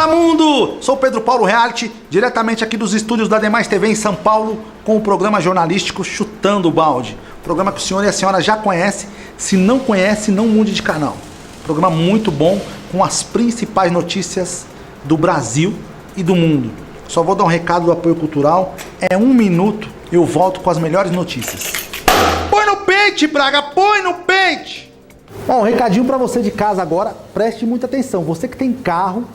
Fala mundo! Sou Pedro Paulo Reality, diretamente aqui dos estúdios da Demais TV em São Paulo, com o programa jornalístico Chutando o Balde. Programa que o senhor e a senhora já conhecem, se não conhece, não mude de canal. Programa muito bom, com as principais notícias do Brasil e do mundo. Só vou dar um recado do apoio cultural, é 1 minuto, eu volto com as melhores notícias. Põe no pente, Braga, põe no pente! Bom, um recadinho pra você de casa agora, preste muita atenção. Você que tem carro,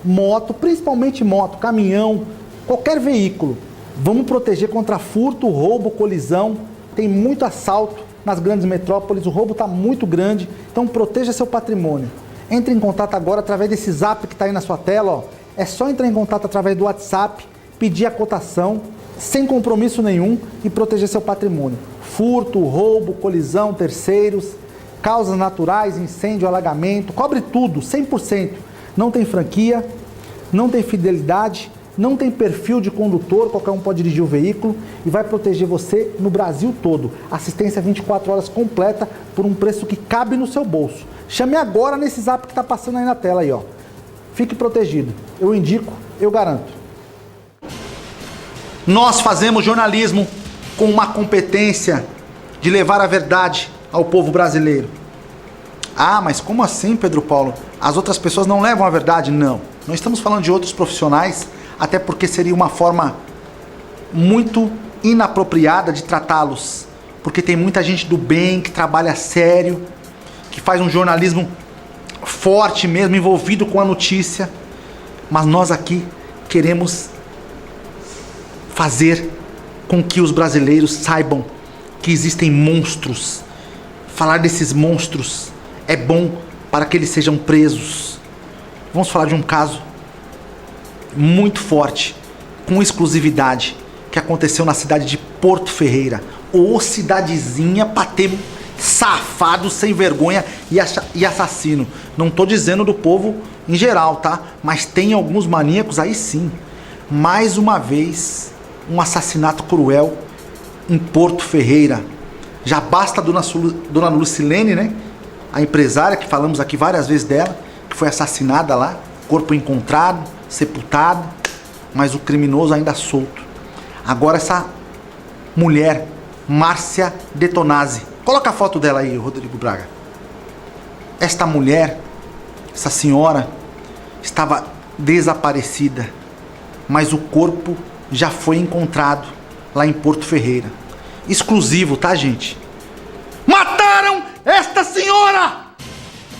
moto, principalmente moto, caminhão, qualquer veículo. Vamos proteger contra furto, roubo, colisão. Tem muito assalto nas grandes metrópoles, o roubo está muito grande, então proteja seu patrimônio. Entre em contato agora através desse zap que está aí na sua tela, ó. É só entrar em contato através do WhatsApp, pedir a cotação, sem compromisso nenhum e proteger seu patrimônio. Furto, roubo, colisão, terceiros, causas naturais, incêndio, alagamento, cobre tudo, 100%. Não tem franquia, não tem fidelidade, não tem perfil de condutor, qualquer um pode dirigir o veículo e vai proteger você no Brasil todo. Assistência 24 horas completa por um preço que cabe no seu bolso. Chame agora nesse zap que está passando aí na tela aí, ó. Fique protegido. Eu indico, eu garanto. Nós fazemos jornalismo com uma competência de levar a verdade ao povo brasileiro. Ah, mas como assim, Pedro Paulo? As outras pessoas não levam a verdade? Não. Não estamos falando de outros profissionais, até porque seria uma forma muito inapropriada de tratá-los. Porque tem muita gente do bem, que trabalha sério, que faz um jornalismo forte mesmo, envolvido com a notícia. Mas nós aqui queremos fazer com que os brasileiros saibam que existem monstros. Falar desses monstros é bom para que eles sejam presos. Vamos falar de um caso muito forte, com exclusividade, que aconteceu na cidade de Porto Ferreira. Ô cidadezinha pra ter safado, sem vergonha e assassino. Não tô dizendo do povo em geral, tá? Mas tem alguns maníacos aí sim. Mais uma vez, um assassinato cruel em Porto Ferreira. Já basta a dona Lucilene, né? A empresária, que falamos aqui várias vezes dela, que foi assassinada lá, corpo encontrado, sepultado, mas o criminoso ainda solto. Agora essa mulher, Márcia Detonazzi. Coloca a foto dela aí, Rodrigo Braga. Esta mulher, essa senhora, estava desaparecida, mas o corpo já foi encontrado lá em Porto Ferreira. Exclusivo, tá, gente? Mataram esta senhora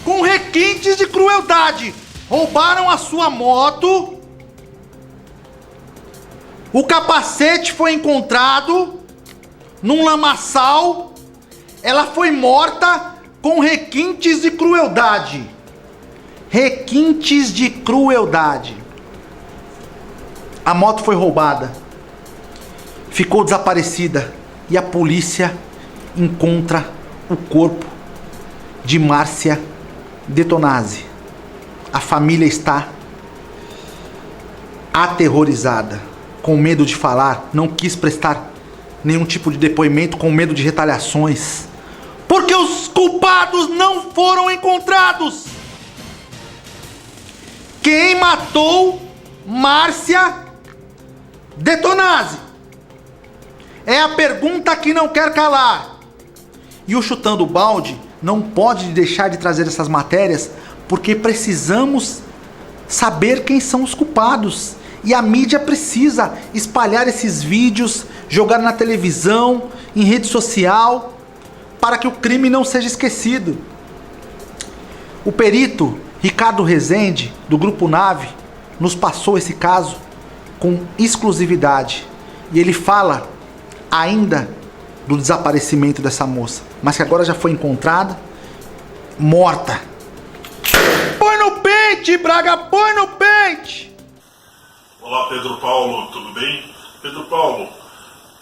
com requintes de crueldade. Roubaram a sua moto. O capacete foi encontrado num lamaçal. Ela foi morta com requintes de crueldade. Requintes de crueldade. A moto foi roubada. Ficou desaparecida. E a polícia encontra o corpo de Márcia Detonazzi. A família está aterrorizada, com medo de falar, não quis prestar nenhum tipo de depoimento, com medo de retaliações, porque os culpados não foram encontrados. Quem matou Márcia Detonazzi? É a pergunta que não quer calar. E o Chutando o Balde não pode deixar de trazer essas matérias, porque precisamos saber quem são os culpados. E a mídia precisa espalhar esses vídeos, jogar na televisão, em rede social, para que o crime não seja esquecido. O perito Ricardo Rezende, do Grupo Nave, nos passou esse caso com exclusividade. E ele fala ainda do desaparecimento dessa moça, mas que agora já foi encontrada, morta. Põe no pente, Braga, põe no pente! Olá, Pedro Paulo, tudo bem? Pedro Paulo,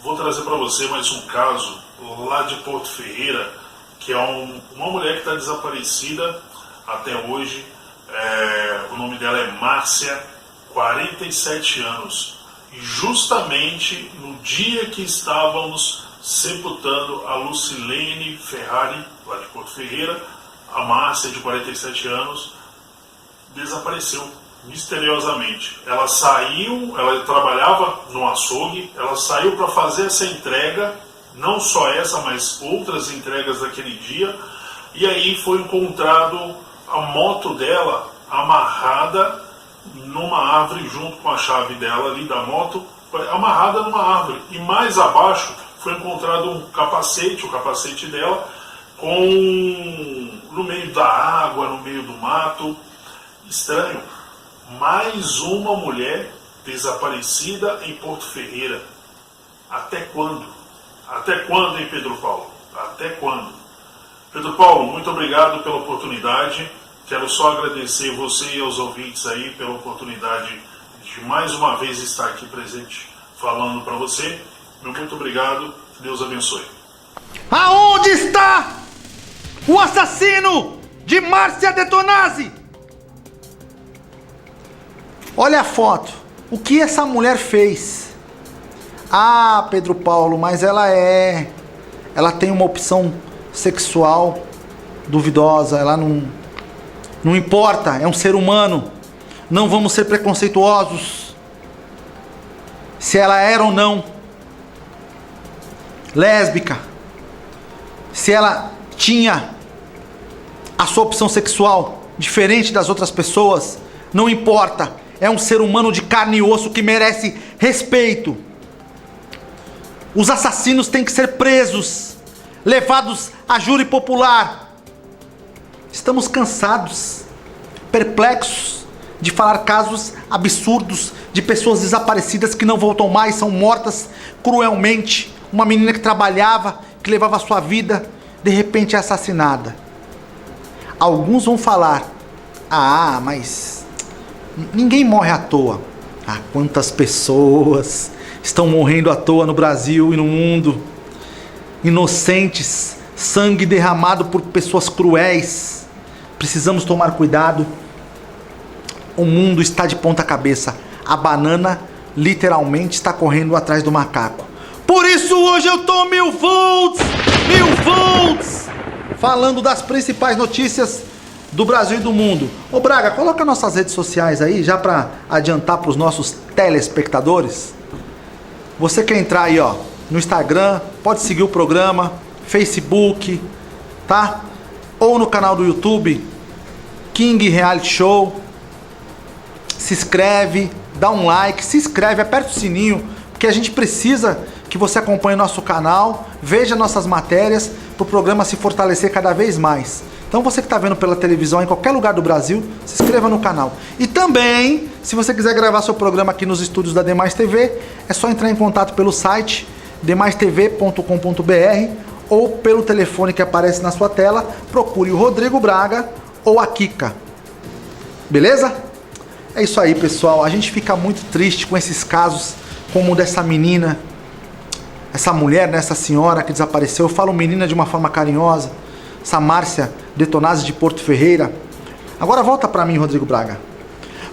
vou trazer para você mais um caso lá de Porto Ferreira, que é uma mulher que está desaparecida até hoje. O nome dela é Márcia, 47 anos. E justamente no dia que estávamos sepultando a Lucilene Ferrari, lá de Porto Ferreira, a Márcia, de 47 anos, desapareceu. misteriosamente, ela saiu, ela trabalhava no açougue, ela saiu para fazer essa entrega, não só essa, mas outras entregas daquele dia, e aí foi encontrado a moto dela amarrada numa árvore junto com a chave dela ali da moto, amarrada numa árvore. E mais abaixo foi encontrado um capacete, o capacete dela, no meio da água, no meio do mato. Estranho. Mais uma mulher desaparecida em Porto Ferreira. Até quando? Até quando, hein, Pedro Paulo? Até quando? Pedro Paulo, muito obrigado pela oportunidade. Quero só agradecer você e aos ouvintes aí pela oportunidade de mais uma vez estar aqui presente falando para você. Meu muito obrigado. Deus abençoe. Aonde está o assassino de Márcia Detonazzi? Olha a foto. O que essa mulher fez? Ah, Pedro Paulo, mas ela tem uma opção sexual duvidosa, ela não importa, é um ser humano. Não vamos ser preconceituosos. Se ela era ou não lésbica, se ela tinha a sua opção sexual diferente das outras pessoas, não importa. É um ser humano de carne e osso que merece respeito. Os assassinos têm que ser presos, levados a júri popular. Estamos cansados, perplexos de falar casos absurdos de pessoas desaparecidas que não voltam mais, são mortas cruelmente. Uma menina que trabalhava, que levava a sua vida, de repente é assassinada. Alguns vão falar: ah, mas ninguém morre à toa. Ah, quantas pessoas estão morrendo à toa no Brasil e no mundo. Inocentes, sangue derramado por pessoas cruéis. Precisamos tomar cuidado. O mundo está de ponta cabeça. A banana literalmente está correndo atrás do macaco. Por isso hoje eu tô 1000 volts, falando das principais notícias do Brasil e do mundo. Ô Braga, coloca nossas redes sociais aí, já para adiantar para os nossos telespectadores. Você quer entrar aí, ó, no Instagram, pode seguir o programa, Facebook, tá? Ou no canal do YouTube, King Reality Show. Se inscreve, dá um like, se inscreve, aperta o sininho, porque a gente precisa que você acompanhe nosso canal, veja nossas matérias, para o programa se fortalecer cada vez mais. Então você que está vendo pela televisão em qualquer lugar do Brasil, se inscreva no canal. E também, se você quiser gravar seu programa aqui nos estúdios da Demais TV, é só entrar em contato pelo site demaistv.com.br ou pelo telefone que aparece na sua tela. Procure o Rodrigo Braga ou a Kika. Beleza? É isso aí, pessoal. A gente fica muito triste com esses casos, como o dessa menina, essa mulher, né, essa senhora que desapareceu. Eu falo menina de uma forma carinhosa. Essa Márcia Detonazzi de Porto Ferreira. Agora volta pra mim, Rodrigo Braga.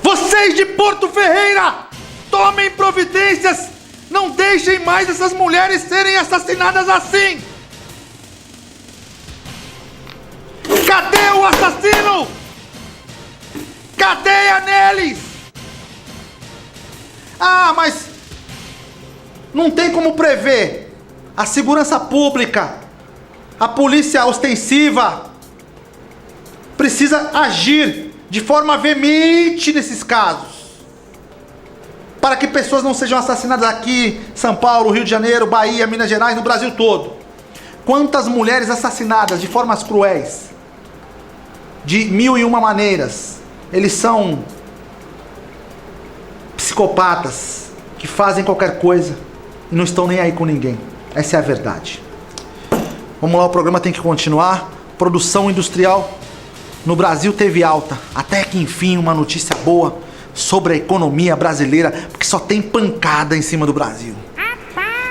Vocês de Porto Ferreira, tomem providências. Não deixem mais essas mulheres serem assassinadas assim. Cadê o assassino? Cadeia neles! Ah, mas não tem como prever. A segurança pública, a polícia ostensiva precisa agir de forma veemente nesses casos, para que pessoas não sejam assassinadas aqui, São Paulo, Rio de Janeiro, Bahia, Minas Gerais, no Brasil todo. Quantas mulheres assassinadas de formas cruéis, de 1001 maneiras. Eles são psicopatas que fazem qualquer coisa e não estão nem aí com ninguém. Essa é a verdade. Vamos lá, o programa tem que continuar. Produção industrial no Brasil teve alta. Até que enfim uma notícia boa sobre a economia brasileira, porque só tem pancada em cima do Brasil.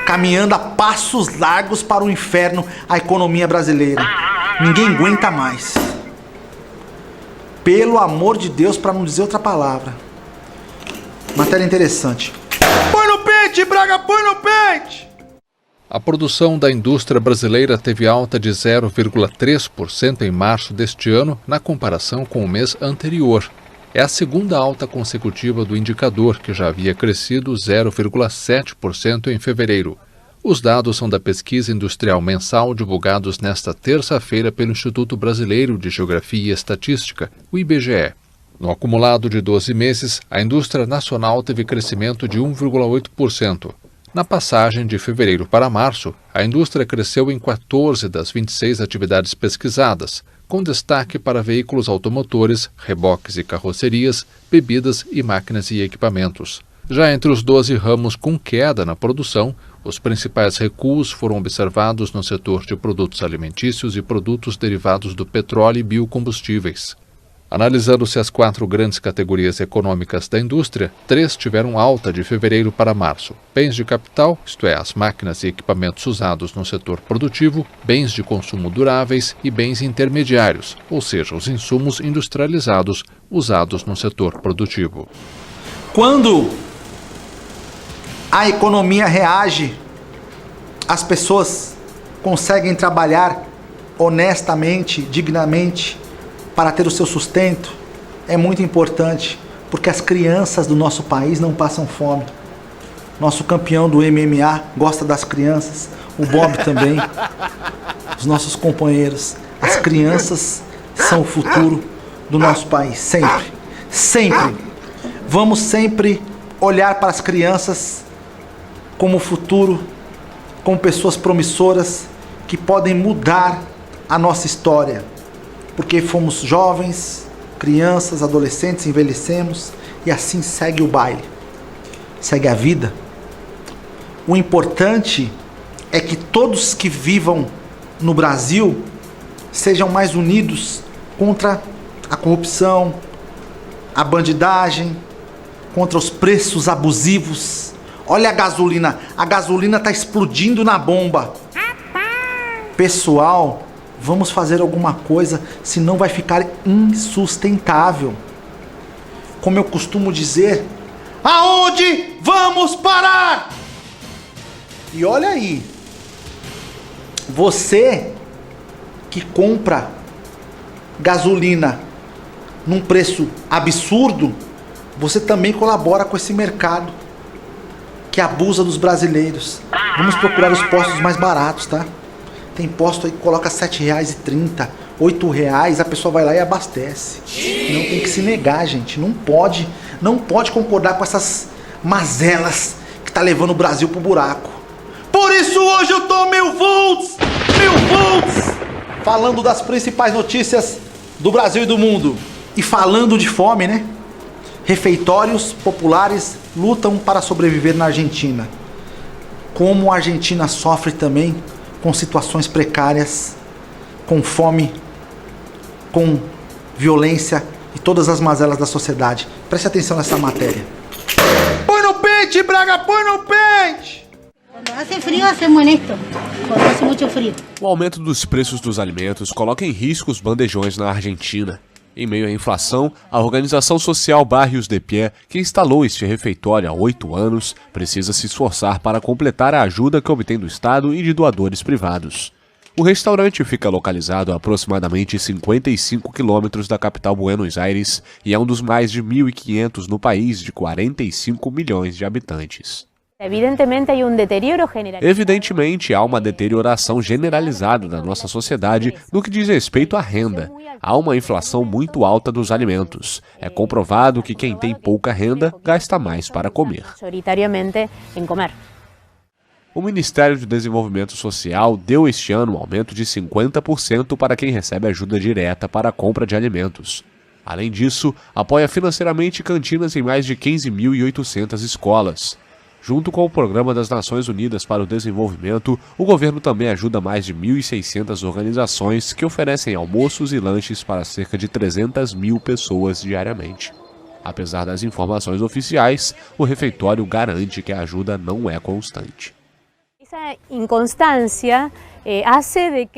Caminhando a passos largos para o inferno a economia brasileira. Ninguém aguenta mais. Pelo amor de Deus, para não dizer outra palavra. Matéria interessante. Põe no pente, Braga, põe no pente! A produção da indústria brasileira teve alta de 0,3% em março deste ano, na comparação com o mês anterior. É a segunda alta consecutiva do indicador, que já havia crescido 0,7% em fevereiro. Os dados são da pesquisa industrial mensal divulgados nesta terça-feira pelo Instituto Brasileiro de Geografia e Estatística, o IBGE. No acumulado de 12 meses, a indústria nacional teve crescimento de 1,8%. Na passagem de fevereiro para março, a indústria cresceu em 14 das 26 atividades pesquisadas, com destaque para veículos automotores, reboques e carrocerias, bebidas e máquinas e equipamentos. Já entre os 12 ramos com queda na produção, os principais recuos foram observados no setor de produtos alimentícios e produtos derivados do petróleo e biocombustíveis. Analisando-se as 4 grandes categorias econômicas da indústria, 3 tiveram alta de fevereiro para março: bens de capital, isto é, as máquinas e equipamentos usados no setor produtivo, bens de consumo duráveis e bens intermediários, ou seja, os insumos industrializados usados no setor produtivo. Quando a economia reage, as pessoas conseguem trabalhar honestamente, dignamente, para ter o seu sustento. É muito importante, porque as crianças do nosso país não passam fome. Nosso campeão do MMA gosta das crianças, o Bob também, os nossos companheiros. As crianças são o futuro do nosso país, sempre, sempre. Vamos sempre olhar para as crianças como futuro, como pessoas promissoras que podem mudar a nossa história. Porque fomos jovens, crianças, adolescentes, envelhecemos e assim segue o baile, segue a vida. O importante é que todos que vivam no Brasil sejam mais unidos contra a corrupção, a bandidagem, contra os preços abusivos. Olha a gasolina está explodindo na bomba. Pessoal, vamos fazer alguma coisa, senão vai ficar insustentável. Como eu costumo dizer, aonde vamos parar? E olha aí, você que compra gasolina num preço absurdo, você também colabora com esse mercado que abusa dos brasileiros. Vamos procurar os postos mais baratos, tá? Tem posto aí que coloca R$7,30, R$8, a pessoa vai lá e abastece. Não tem que se negar, gente. Não pode concordar com essas mazelas que tá levando o Brasil pro buraco. Por isso hoje eu tô 1000 volts! Falando das principais notícias do Brasil e do mundo. E falando de fome, né? Refeitórios populares lutam para sobreviver na Argentina. Como a Argentina sofre também com situações precárias, com fome, com violência e todas as mazelas da sociedade. Preste atenção nessa matéria. Põe no pente, Braga, põe no pente! Quando hace frio, hacemos esto. Quando hace muito frio. O aumento dos preços dos alimentos coloca em risco os bandejões na Argentina. Em meio à inflação, a organização social Barrios de Pie, que instalou este refeitório há 8 anos, precisa se esforçar para completar a ajuda que obtém do Estado e de doadores privados. O restaurante fica localizado a aproximadamente 55 quilômetros da capital Buenos Aires e é um dos mais de 1.500 no país de 45 milhões de habitantes. Evidentemente, há uma deterioração generalizada da nossa sociedade no que diz respeito à renda. Há uma inflação muito alta dos alimentos. É comprovado que quem tem pouca renda gasta mais para comer. O Ministério do Desenvolvimento Social deu este ano um aumento de 50% para quem recebe ajuda direta para a compra de alimentos. Além disso, apoia financeiramente cantinas em mais de 15.800 escolas. Junto com o Programa das Nações Unidas para o Desenvolvimento, o governo também ajuda mais de 1.600 organizações que oferecem almoços e lanches para cerca de 300 mil pessoas diariamente. Apesar das informações oficiais, o refeitório garante que a ajuda não é constante.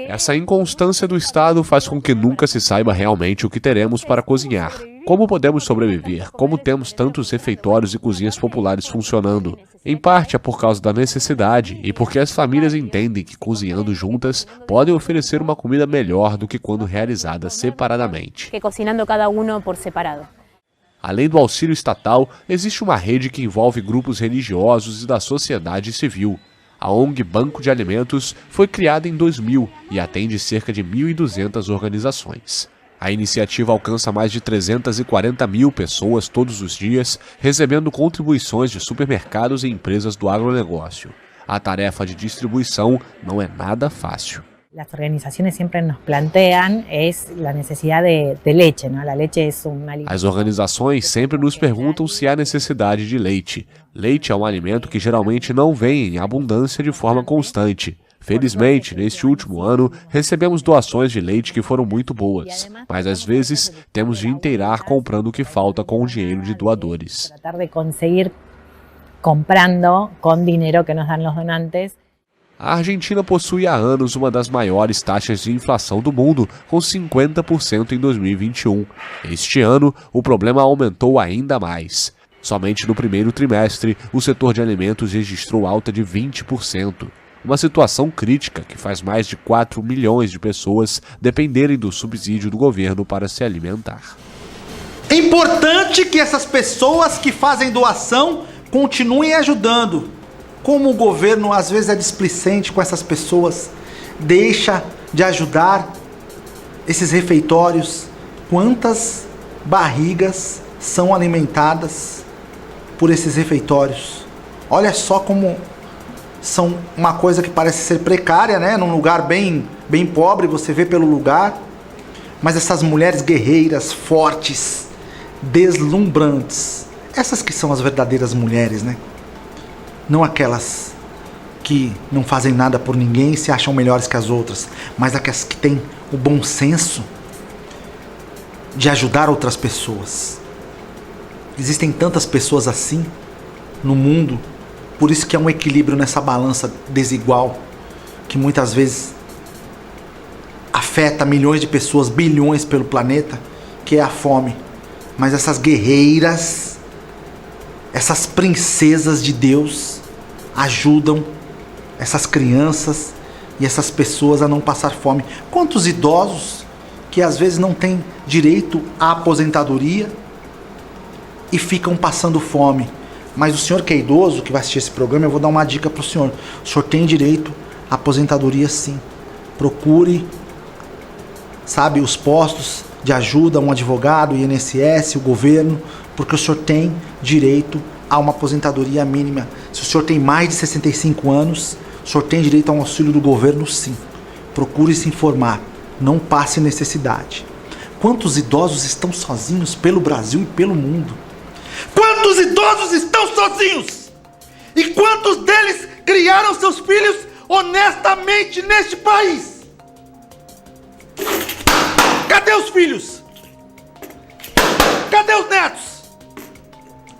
Essa inconstância do Estado faz com que nunca se saiba realmente o que teremos para cozinhar, como podemos sobreviver, como temos tantos refeitórios e cozinhas populares funcionando. Em parte é por causa da necessidade e porque as famílias entendem que cozinhando juntas podem oferecer uma comida melhor do que quando realizada separadamente. Além do auxílio estatal, existe uma rede que envolve grupos religiosos e da sociedade civil. A ONG Banco de Alimentos foi criada em 2000 e atende cerca de 1.200 organizações. A iniciativa alcança mais de 340 mil pessoas todos os dias, recebendo contribuições de supermercados e empresas do agronegócio. A tarefa de distribuição não é nada fácil. Las organizaciones siempre nos plantean es la necesidad de leche, ¿no? La leche es un alimento. As organizações sempre nos perguntam se há necessidade de leite. Leite é um alimento que geralmente não vem em abundância de forma constante. Felizmente, neste último ano, recebemos doações de leite que foram muito boas, mas às vezes temos de inteirar comprando o que falta com o dinheiro de doadores. Tratar de conseguir comprando con dinero que nos dan los donantes. A Argentina possui há anos uma das maiores taxas de inflação do mundo, com 50% em 2021. Este ano, o problema aumentou ainda mais. Somente no primeiro trimestre, o setor de alimentos registrou alta de 20%. Uma situação crítica que faz mais de 4 milhões de pessoas dependerem do subsídio do governo para se alimentar. É importante que essas pessoas que fazem doação continuem ajudando. Como o governo às vezes é displicente com essas pessoas, deixa de ajudar esses refeitórios. Quantas barrigas são alimentadas por esses refeitórios? Olha só como são uma coisa que parece ser precária, né? Num lugar bem pobre, você vê pelo lugar. Mas essas mulheres guerreiras, fortes, deslumbrantes, essas que são as verdadeiras mulheres, né? Não aquelas que não fazem nada por ninguém e se acham melhores que as outras, mas aquelas que têm o bom senso de ajudar outras pessoas. Existem tantas pessoas assim no mundo, por isso que há um equilíbrio nessa balança desigual, que muitas vezes afeta milhões de pessoas, bilhões pelo planeta, que é a fome. Mas essas guerreiras, essas princesas de Deus, ajudam essas crianças e essas pessoas a não passar fome. Quantos idosos que às vezes não têm direito à aposentadoria e ficam passando fome. Mas o senhor que é idoso, que vai assistir esse programa, eu vou dar uma dica para o senhor. O senhor tem direito à aposentadoria, sim. Procure, sabe, os postos de ajuda, um advogado, o INSS, o governo, porque o senhor tem direito a uma aposentadoria mínima. Se o senhor tem mais de 65 anos, o senhor tem direito a um auxílio do governo, sim. Procure se informar, não passe necessidade. Quantos idosos estão sozinhos pelo Brasil e pelo mundo? Quantos idosos estão sozinhos? E quantos deles criaram seus filhos honestamente neste país? Cadê os filhos? Cadê os netos?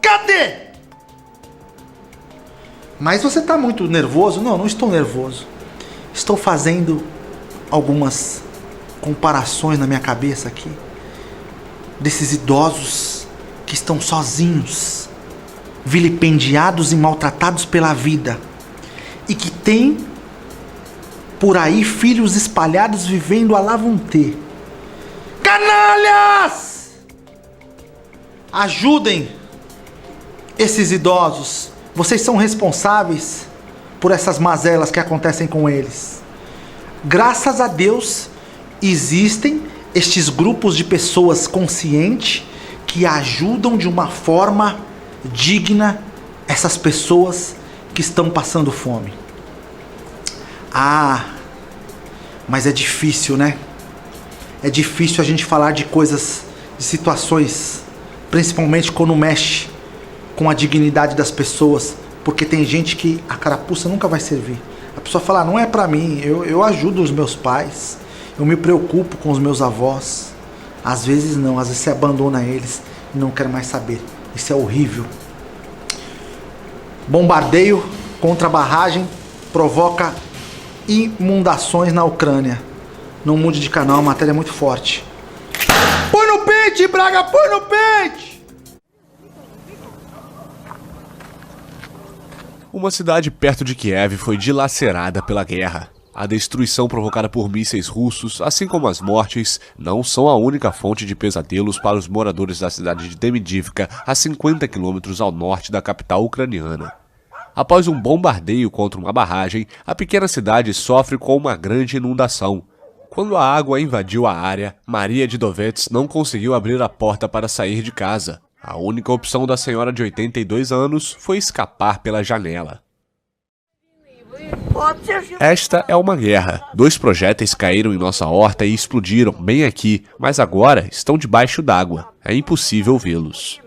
Cadê? Mas você está muito nervoso? Não, não estou nervoso. Estou fazendo algumas comparações na minha cabeça aqui desses idosos que estão sozinhos, vilipendiados e maltratados pela vida, e que têm por aí filhos espalhados vivendo à lá vão ter. Canalhas! Ajudem esses idosos. Vocês são responsáveis por essas mazelas que acontecem com eles. Graças a Deus, existem estes grupos de pessoas conscientes que ajudam de uma forma digna essas pessoas que estão passando fome. Ah, mas é difícil, né? É difícil a gente falar de coisas, de situações, principalmente quando mexe com a dignidade das pessoas, porque tem gente que a carapuça nunca vai servir. A pessoa fala, não é pra mim, eu ajudo os meus pais, eu me preocupo com os meus avós. Às vezes não, às vezes você abandona eles e não quer mais saber. Isso é horrível. Bombardeio contra a barragem provoca inundações na Ucrânia. Não mude de canal, a matéria é muito forte. Põe no pente, Braga, põe no pente! Uma cidade perto de Kiev foi dilacerada pela guerra. A destruição provocada por mísseis russos, assim como as mortes, não são a única fonte de pesadelos para os moradores da cidade de Demidivka, a 50 quilômetros ao norte da capital ucraniana. Após um bombardeio contra uma barragem, a pequena cidade sofre com uma grande inundação. Quando a água invadiu a área, Maria Didovets não conseguiu abrir a porta para sair de casa. A única opção da senhora de 82 anos foi escapar pela janela. Esta é uma guerra. 2 projéteis caíram em nossa horta e explodiram bem aqui, mas agora estão debaixo d'água. É impossível vê-los.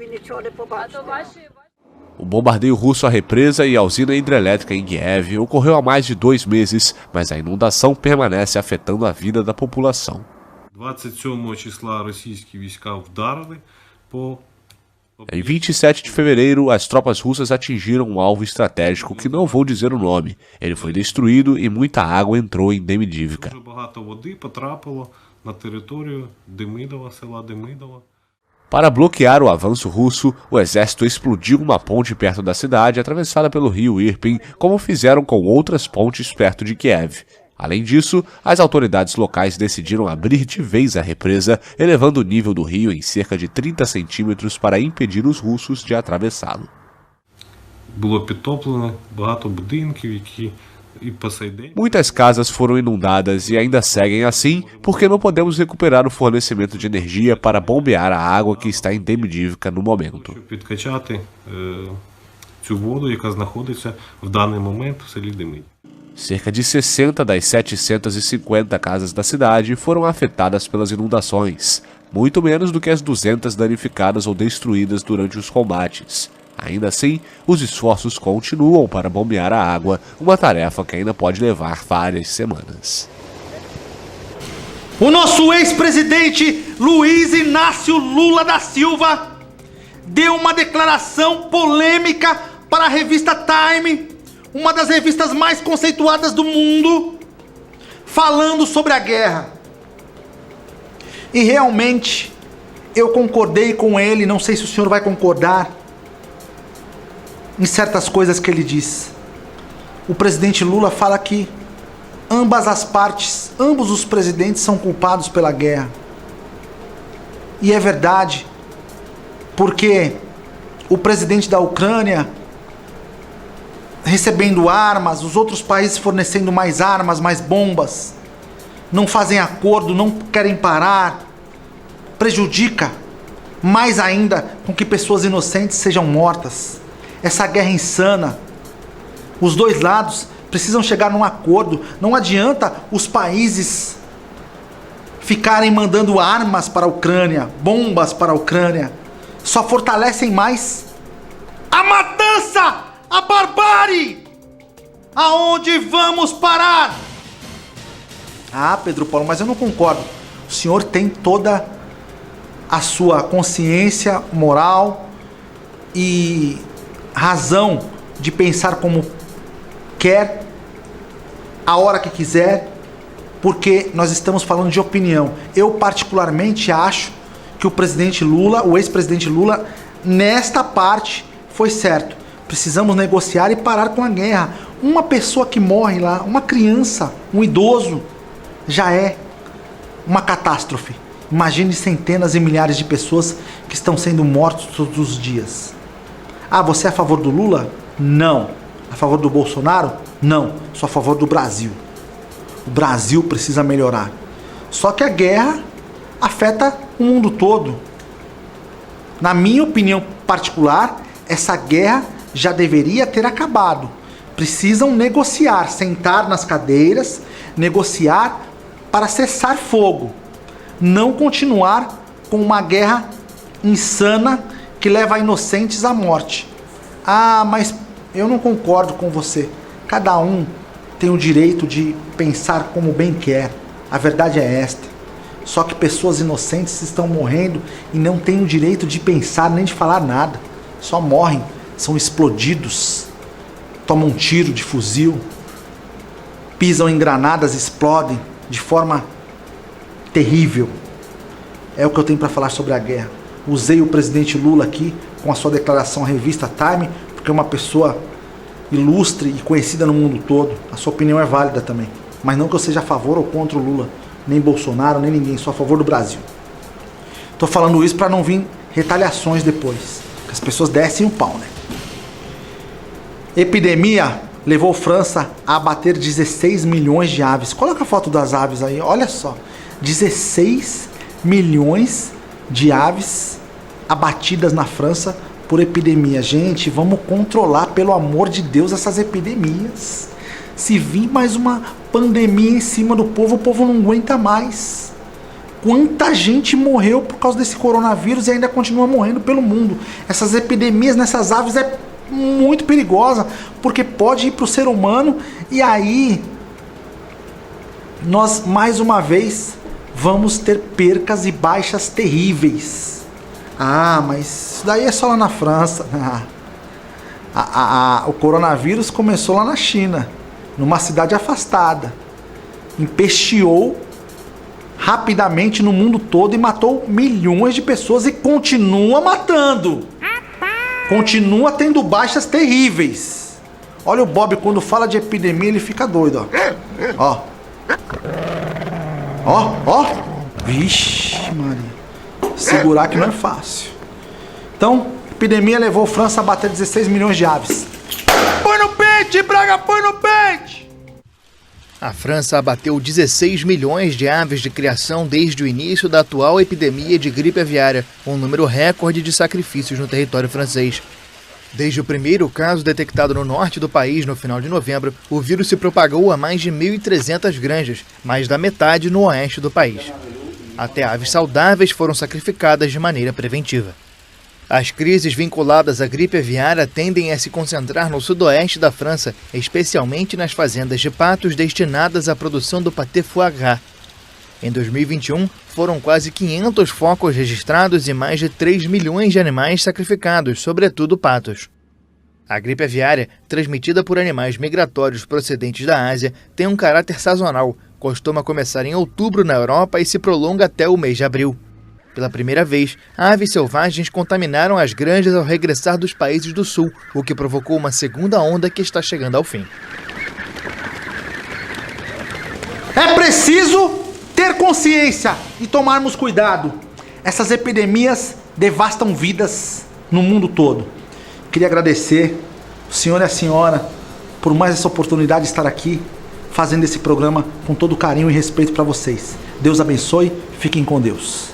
O bombardeio russo à represa e à usina hidrelétrica em Kiev ocorreu há mais de 2 meses, mas a inundação permanece afetando a vida da população. 27 числа російські війська вдарили по Em 27 de fevereiro, as tropas russas atingiram um alvo estratégico que não vou dizer o nome. Ele foi destruído e muita água entrou em Demidivka. дуже багато води потрапило на територію Демидова, села Демидова. Para bloquear o avanço russo, o exército explodiu uma ponte perto da cidade, atravessada pelo rio Irpin, como fizeram com outras pontes perto de Kiev. Além disso, as autoridades locais decidiram abrir de vez a represa, elevando o nível do rio em cerca de 30 centímetros para impedir os russos de atravessá-lo. Було підтоплено багато будинків, які і по сей день. Muitas casas foram inundadas e ainda seguem assim, porque não podemos recuperar o fornecimento de energia para bombear a água que está em Demidivka no momento. Щоб підкачати цю воду, яка знаходиться в даний момент в селі Демидів. Cerca de 60 das 750 casas da cidade foram afetadas pelas inundações, muito menos do que as 200 danificadas ou destruídas durante os combates. Ainda assim, os esforços continuam para bombear a água, uma tarefa que ainda pode levar várias semanas. O nosso ex-presidente Luiz Inácio Lula da Silva deu uma declaração polêmica para a revista Time, uma das revistas mais conceituadas do mundo, falando sobre a guerra. E realmente, eu concordei com ele, não sei se o senhor vai concordar, em certas coisas que ele diz. O presidente Lula fala que ambas as partes, ambos os presidentes são culpados pela guerra. E é verdade, porque o presidente da Ucrânia recebendo armas, os outros países fornecendo mais armas, mais bombas, não fazem acordo, não querem parar, prejudica mais ainda com que pessoas inocentes sejam mortas. Essa guerra insana, os dois lados precisam chegar num acordo. Não adianta os países ficarem mandando armas para a Ucrânia, bombas para a Ucrânia, só fortalecem mais a matança, a barbárie. Aonde vamos parar? Ah, Pedro Paulo, mas eu não concordo. O senhor tem toda a sua consciência moral e razão de pensar como quer, a hora que quiser, porque nós estamos falando de opinião. Eu particularmente acho que o presidente Lula, o ex-presidente Lula, nesta parte foi certo. Precisamos negociar e parar com a guerra. Uma pessoa que morre lá, uma criança, um idoso, já é uma catástrofe. Imagine centenas e milhares de pessoas que estão sendo mortas todos os dias. Ah, você é a favor do Lula? Não. A favor do Bolsonaro? Não. Sou a favor do Brasil. O Brasil precisa melhorar. Só que a guerra afeta o mundo todo. Na minha opinião particular, essa guerra já deveria ter acabado. Precisam negociar, sentar nas cadeiras, negociar para cessar fogo. Não continuar com uma guerra insana que leva inocentes à morte. Ah, mas eu não concordo com você. Cada um tem o direito de pensar como bem quer. A verdade é esta. Só que pessoas inocentes estão morrendo e não têm o direito de pensar nem de falar nada. Só morrem, são explodidos, tomam um tiro de fuzil, pisam em granadas, explodem de forma terrível. É o que eu tenho para falar sobre a guerra. Usei o presidente Lula aqui com a sua declaração à revista Time, porque é uma pessoa ilustre e conhecida no mundo todo. A sua opinião é válida também. Mas não que eu seja a favor ou contra o Lula, nem Bolsonaro, nem ninguém, sou a favor do Brasil. Tô falando isso para não vir retaliações depois, que as pessoas descem o pau, né? Epidemia levou França a abater 16 milhões de aves. Coloca a foto das aves aí, olha só. 16 milhões de aves abatidas na França por epidemia. Gente, vamos controlar, pelo amor de Deus, essas epidemias. Se vir mais uma pandemia em cima do povo, o povo não aguenta mais. Quanta gente morreu por causa desse coronavírus e ainda continua morrendo pelo mundo. Essas epidemias nessas aves é muito perigosa, porque pode ir para o ser humano e aí nós mais uma vez vamos ter percas e baixas terríveis. Ah, mas isso daí é só lá na França. O coronavírus começou lá na China, numa cidade afastada, empesteou rapidamente no mundo todo e matou milhões de pessoas e continua matando. Continua tendo baixas terríveis. Olha o Bob, quando fala de epidemia, ele fica doido, ó. Ó. Vixe, Maria. Segurar que não é fácil. Então, epidemia levou a França a bater 16 milhões de aves. Põe no pente, Braga, põe no pente! A França abateu 16 milhões de aves de criação desde o início da atual epidemia de gripe aviária, um número recorde de sacrifícios no território francês. Desde o primeiro caso detectado no norte do país no final de novembro, o vírus se propagou a mais de 1.300 granjas, mais da metade no oeste do país. Até aves saudáveis foram sacrificadas de maneira preventiva. As crises vinculadas à gripe aviária tendem a se concentrar no sudoeste da França, especialmente nas fazendas de patos destinadas à produção do pâté foie gras. Em 2021, foram quase 500 focos registrados e mais de 3 milhões de animais sacrificados, sobretudo patos. A gripe aviária, transmitida por animais migratórios procedentes da Ásia, tem um caráter sazonal, costuma começar em outubro na Europa e se prolonga até o mês de abril. Pela primeira vez, aves selvagens contaminaram as granjas ao regressar dos países do sul, o que provocou uma segunda onda que está chegando ao fim. É preciso ter consciência e tomarmos cuidado. Essas epidemias devastam vidas no mundo todo. Queria agradecer o senhor e a senhora por mais essa oportunidade de estar aqui fazendo esse programa com todo carinho e respeito para vocês. Deus abençoe, fiquem com Deus.